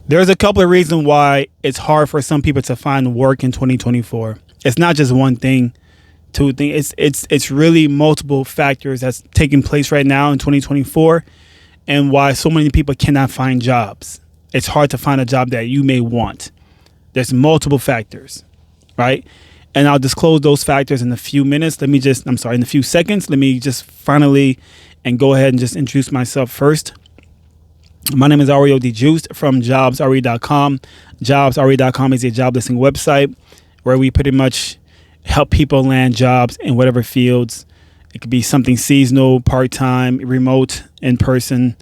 There's a couple of reasons why it's hard for some people to find work in 2024. It's not just one thing, two things. It's really multiple factors that's taking place right now in 2024, and why so many people cannot find jobs. It's hard to find a job that you may want. There's multiple factors, right? And I'll disclose those factors in a few minutes. In a few seconds. Let me just finally and go ahead and just introduce myself first. My name is Ario DeJuiced from JobsRE.com. JobsRE.com is a job listing website where we pretty much help people land jobs in whatever fields. It could be something seasonal, part-time, remote, in-person,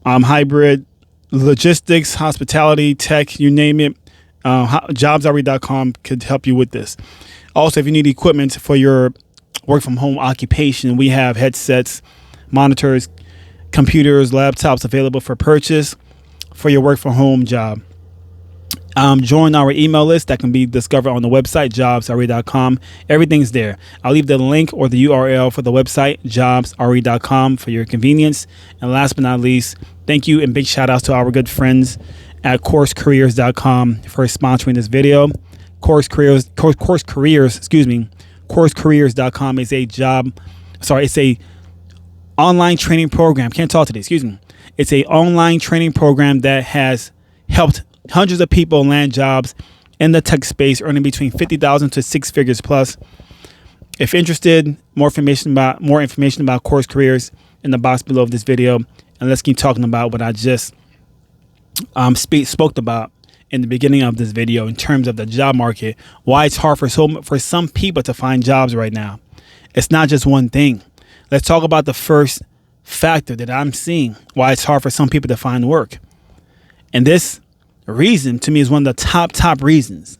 hybrid, logistics, hospitality, tech, you name it. JobsRE.com could help you with this. Also, if you need equipment for your work from home occupation, we have headsets, monitors, computers, laptops available for purchase for your work from home job. Join our email list that can be discovered on the website, JobsRE.com. Everything's there. I'll leave the link or the URL for the website, JobsRE.com, for your convenience. And last but not least, thank you and big shout outs to our good friends at CourseCareers.com for sponsoring this video. CourseCareers.com is it's a online training program. Can't talk today. It's a online training program that has helped hundreds of people land jobs in the tech space, earning between $50,000 to six figures plus. If interested, more information about Course Careers in the box below of this video. And let's keep talking about what I just spoke about in the beginning of this video in terms of the job market. Why it's hard for some people to find jobs right now. It's not just one thing. Let's talk about the first factor that I'm seeing why it's hard for some people to find work. And this reason to me is one of the top reasons.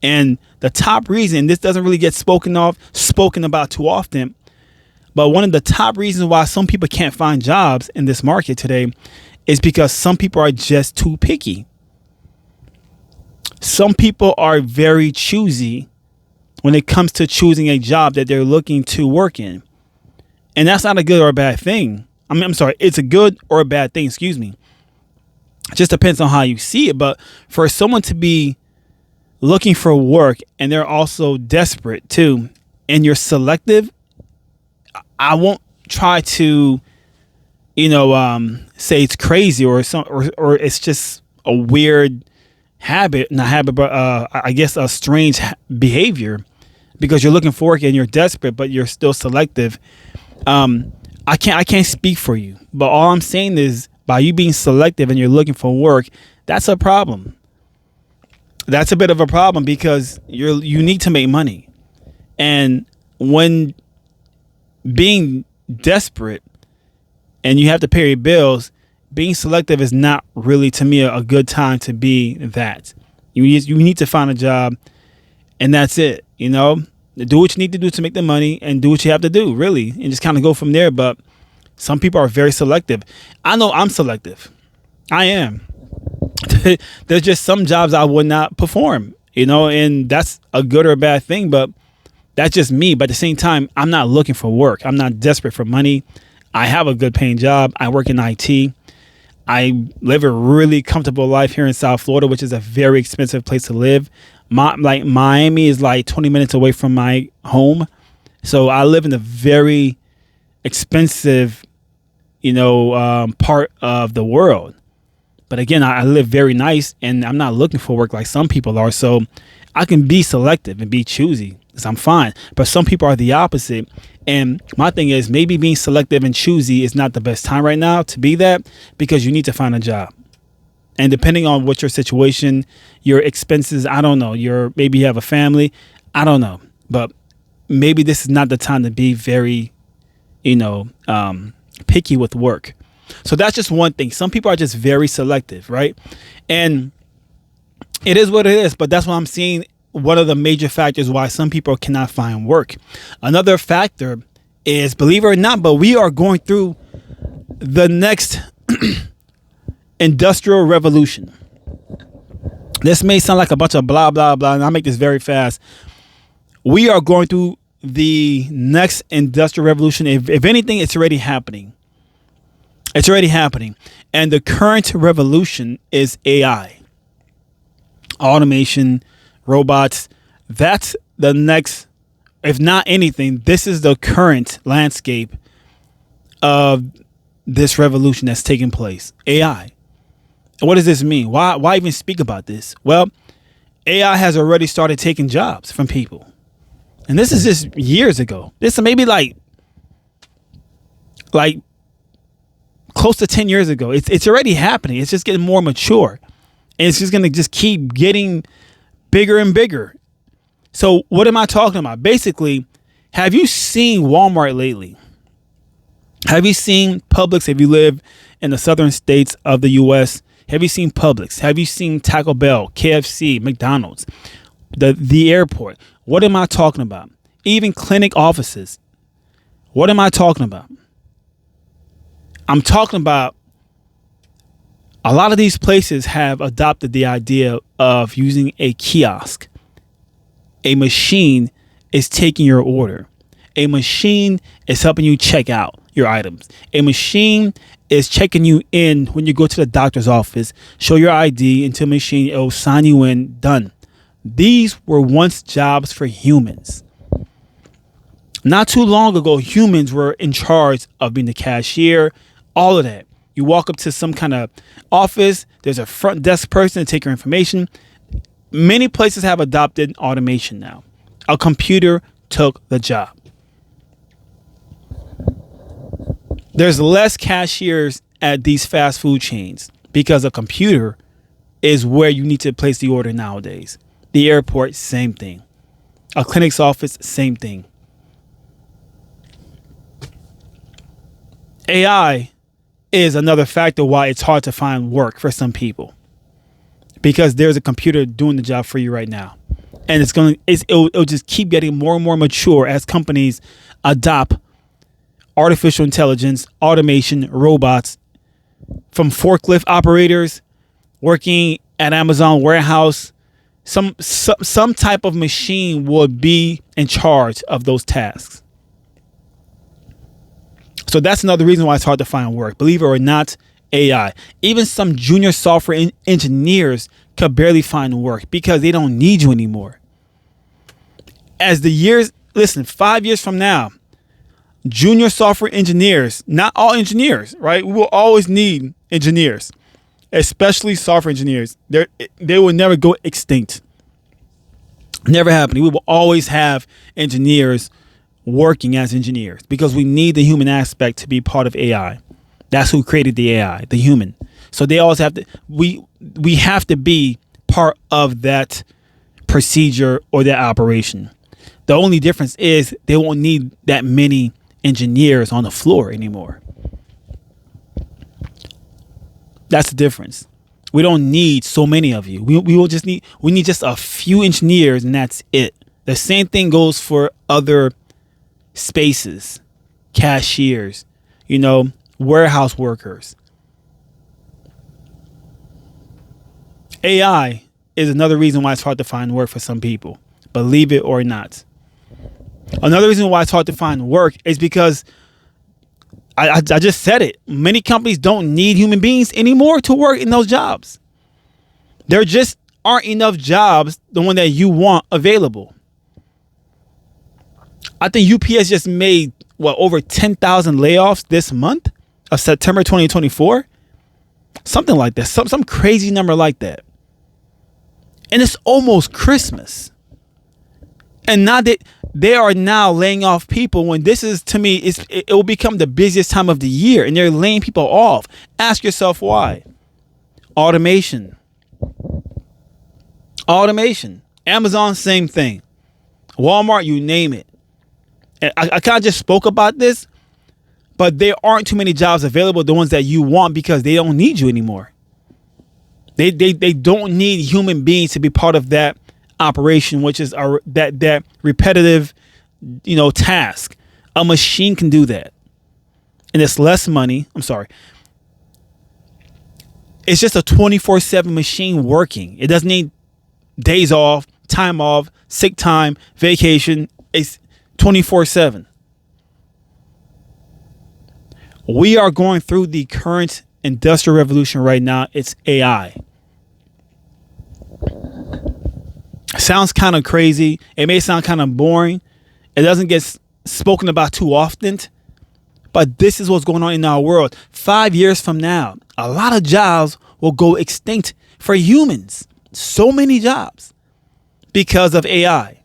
And the top reason, this doesn't really get spoken about too often, but one of the top reasons why some people can't find jobs in this market today is because some people are just too picky. Some people are very choosy when it comes to choosing a job that they're looking to work in. And that's not a good or a bad thing. It's a good or a bad thing, It just depends on how you see it. But for someone to be looking for work and they're also desperate too, and you're selective, I won't try to, say it's crazy or it's just a weird habit, not habit, but I guess a strange behavior, because you're looking for work and you're desperate, but you're still selective. I can't speak for you, but all I'm saying is by you being selective and you're looking for work, that's a problem. That's a bit of a problem because you need to make money. And when being desperate and you have to pay your bills, being selective is not really, to me, a good time to be that. You need to find a job, and that's it. Do what you need to do to make the money and do what you have to do, really, and just kind of go from there. But some people are very selective. I know I'm selective. I am. There's just some jobs I would not perform, and that's a good or a bad thing, but that's just me. But at the same time, I'm not looking for work. I'm not desperate for money. I have a good paying job. I work in IT. I live a really comfortable life here in South Florida, which is a very expensive place to live. Miami is like 20 minutes away from my home. So I live in a very expensive, part of the world. But again, I live very nice and I'm not looking for work like some people are. So I can be selective and be choosy because I'm fine. But some people are the opposite. And my thing is, maybe being selective and choosy is not the best time right now to be that, because you need to find a job. And depending on what your situation, your expenses, I don't know, maybe you have a family, I don't know. But maybe this is not the time to be very, picky with work. So that's just one thing. Some people are just very selective, right? And it is what it is. But that's what I'm seeing. One of the major factors why some people cannot find work. Another factor is, believe it or not, but we are going through the next industrial revolution. This may sound like a bunch of blah, blah, blah, and I'll make this very fast. We are going through the next industrial revolution. If anything, it's already happening. It's already happening. And the current revolution is AI, automation, robots. That's the next, if not anything, this is the current landscape of this revolution that's taking place. AI. And what does this mean? Why even speak about this? Well, AI has already started taking jobs from people. And this is just years ago. This is maybe like close to 10 years ago. It's already happening. It's just getting more mature. And it's just going to just keep getting bigger and bigger. So what am I talking about? Basically, have you seen Walmart lately? Have you seen Publix if you live in the southern states of the U.S.? Have you seen Publix? Have you seen Taco Bell, KFC, McDonald's, the airport? What am I talking about? Even clinic offices. What am I talking about? I'm talking about a lot of these places have adopted the idea of using a kiosk. A machine is taking your order. A machine is helping you check out your items. A machine is checking you in when you go to the doctor's office. Show your ID into a machine. It will sign you in. Done. These were once jobs for humans. Not too long ago, humans were in charge of being the cashier, all of that. You walk up to some kind of office, there's a front desk person to take your information. Many places have adopted automation now. A computer took the job. There's less cashiers at these fast food chains because a computer is where you need to place the order nowadays. The airport, same thing. A clinic's office, same thing. AI is another factor why it's hard to find work for some people, because there's a computer doing the job for you right now, and it'll just keep getting more and more mature as companies adopt artificial intelligence, automation, robots, from forklift operators working at Amazon warehouse. Some type of machine will be in charge of those tasks. So that's another reason why it's hard to find work. Believe it or not, AI. Even some junior software engineers could barely find work because they don't need you anymore. As the years, listen, 5 years from now, junior software engineers, not all engineers, right? We will always need engineers, especially software engineers. They will never go extinct. Never happening. We will always have engineers working as engineers because we need the human aspect to be part of AI. That's who created the AI, the human. So they always have to, we have to be part of that procedure or that operation. The only difference is they won't need that many engineers on the floor anymore. That's the difference. We don't need so many of you. We need just a few engineers, and that's it. The same thing goes for other spaces, cashiers, warehouse workers. AI is another reason why it's hard to find work for some people, believe it or not. Another reason why it's hard to find work is because I just said it. Many companies don't need human beings anymore to work in those jobs. There just aren't enough jobs, the one that you want, available. I think UPS just made, over 10,000 layoffs this month of September 2024? Something like that. Some crazy number like that. And it's almost Christmas. And now that they are now laying off people, when this is, to me, it will become the busiest time of the year, and they're laying people off. Ask yourself why. Automation. Amazon, same thing. Walmart, you name it. And I kind of just spoke about this, but there aren't too many jobs available, the ones that you want, because they don't need you anymore. They don't need human beings to be part of that operation, which is that repetitive, task. A machine can do that, and it's less money. I'm sorry. It's just a 24/7 machine working. It doesn't need days off, time off, sick time, vacation. It's 24/7. We are going through the current industrial revolution right now. It's AI. Sounds kind of crazy. It may sound kind of boring. It doesn't get spoken about too often. But this is what's going on in our world. 5 years from now, a lot of jobs will go extinct for humans. So many jobs because of AI.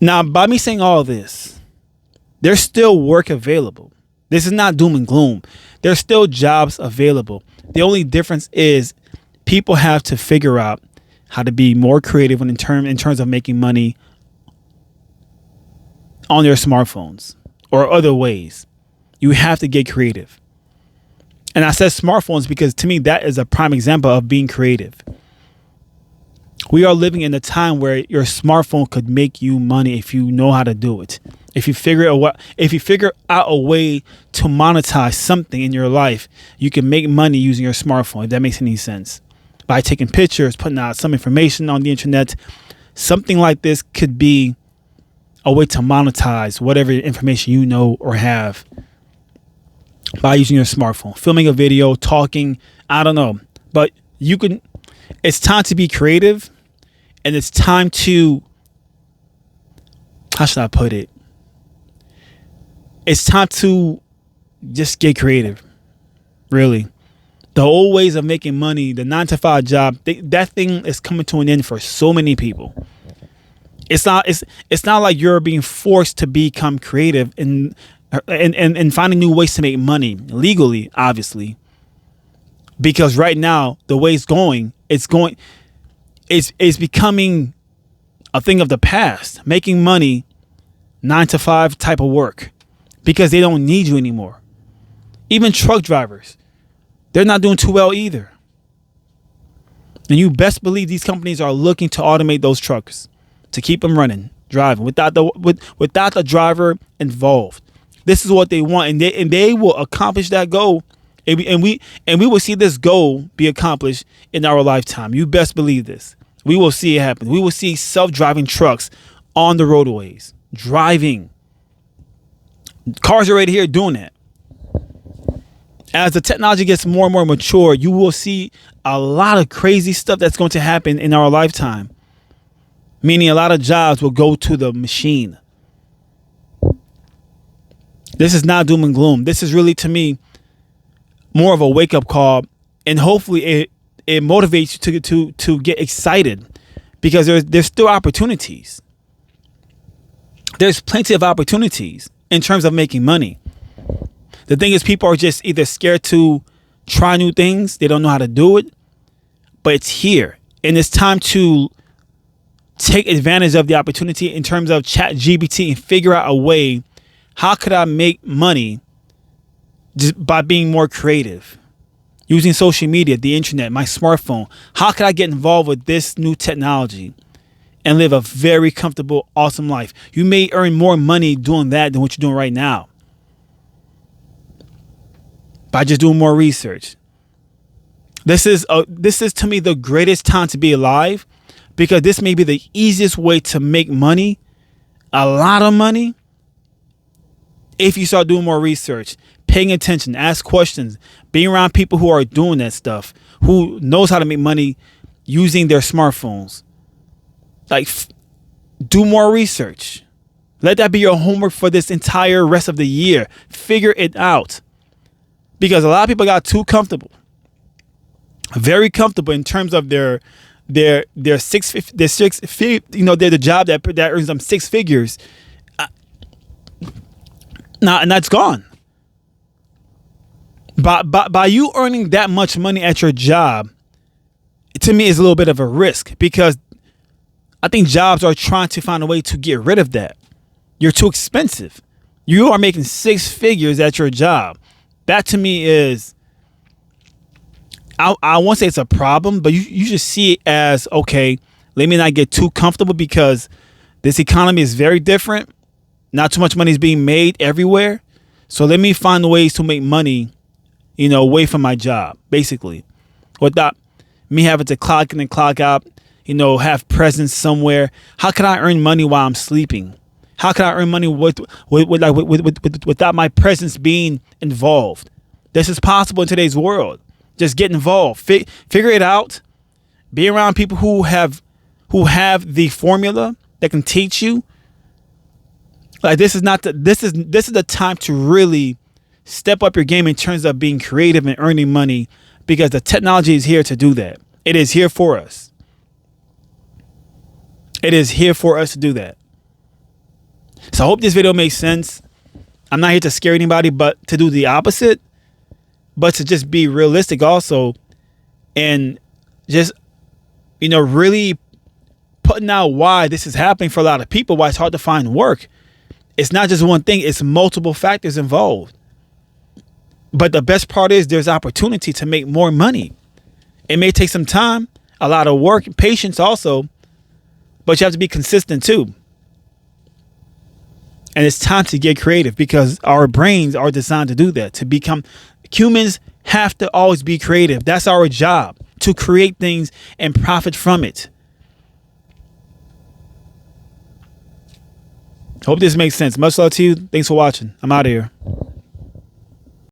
Now, by me saying all this, there's still work available. This is not doom and gloom. There's still jobs available. The only difference is people have to figure out how to be more creative in terms of making money on their smartphones or other ways. You have to get creative. And I said smartphones because to me, that is a prime example of being creative. We are living in a time where your smartphone could make you money if you know how to do it. If you figure out a way to monetize something in your life, you can make money using your smartphone, if that makes any sense. By taking pictures, putting out some information on the internet, something like this could be a way to monetize whatever information you know or have by using your smartphone, filming a video, talking, I don't know. But it's time to be creative, and it's time to, how should I put it? It's time to just get creative, really. The old ways of making money, the 9-to-5 job, that thing is coming to an end for so many people. It's not like you're being forced to become creative and finding new ways to make money legally, obviously. Because right now, the way it's becoming a thing of the past, making money 9-to-5 type of work because they don't need you anymore. Even truck drivers, they're not doing too well either. And you best believe these companies are looking to automate those trucks to keep them running, driving without the driver involved. This is what they want, and they will accomplish that goal. And we will see this goal be accomplished in our lifetime. You best believe this. We will see it happen. We will see self-driving trucks on the roadways, driving. Cars are already here doing that. As the technology gets more and more mature, you will see a lot of crazy stuff that's going to happen in our lifetime. Meaning a lot of jobs will go to the machine. This is not doom and gloom. This is really, to me, more of a wake-up call, and hopefully it motivates you to get excited, because there's still opportunities. There's plenty of opportunities in terms of making money. The thing is, people are just either scared to try new things, they don't know how to do it, but it's here, and it's time to take advantage of the opportunity in terms of ChatGPT and figure out a way, how could I make money just by being more creative, using social media, the internet, my smartphone. How can I get involved with this new technology and live a very comfortable, awesome life? You may earn more money doing that than what you're doing right now by just doing more research. This is to me the greatest time to be alive, because this may be the easiest way to make money, a lot of money, if you start doing more research, paying attention, ask questions, being around people who are doing that stuff, who knows how to make money using their smartphones. Like, do more research. Let that be your homework for this entire rest of the year. Figure it out. Because a lot of people got too comfortable. Very comfortable in terms of their the job that earns them 6 figures. Now, and that's gone. By you earning that much money at your job, to me, is a little bit of a risk, because I think jobs are trying to find a way to get rid of that. You're too expensive. You are making 6 figures at your job. That to me is, I won't say it's a problem, but you should see it as, okay, let me not get too comfortable, because this economy is very different. Not too much money is being made everywhere. So let me find ways to make money, away from my job, basically, without me having to clock in and clock out, have presence somewhere. How can I earn money while I'm sleeping? How can I earn money without my presence being involved? This is possible in today's world. Just get involved. Figure it out. Be around people who have the formula that can teach you. Like this is the time to really step up your game in terms of being creative and earning money, because the technology is here to do that. It is here for us. It is here for us to do that. So I hope this video makes sense. I'm not here to scare anybody, but to do the opposite, but to just be realistic also, and just, really putting out why this is happening for a lot of people, why it's hard to find work. It's not just one thing, it's multiple factors involved. But the best part is there's opportunity to make more money. It may take some time, a lot of work, patience also, but you have to be consistent too. And it's time to get creative, because our brains are designed to do that. Humans have to always be creative. That's our job, to create things and profit from it. Hope this makes sense. Much love to you. Thanks for watching. I'm out of here.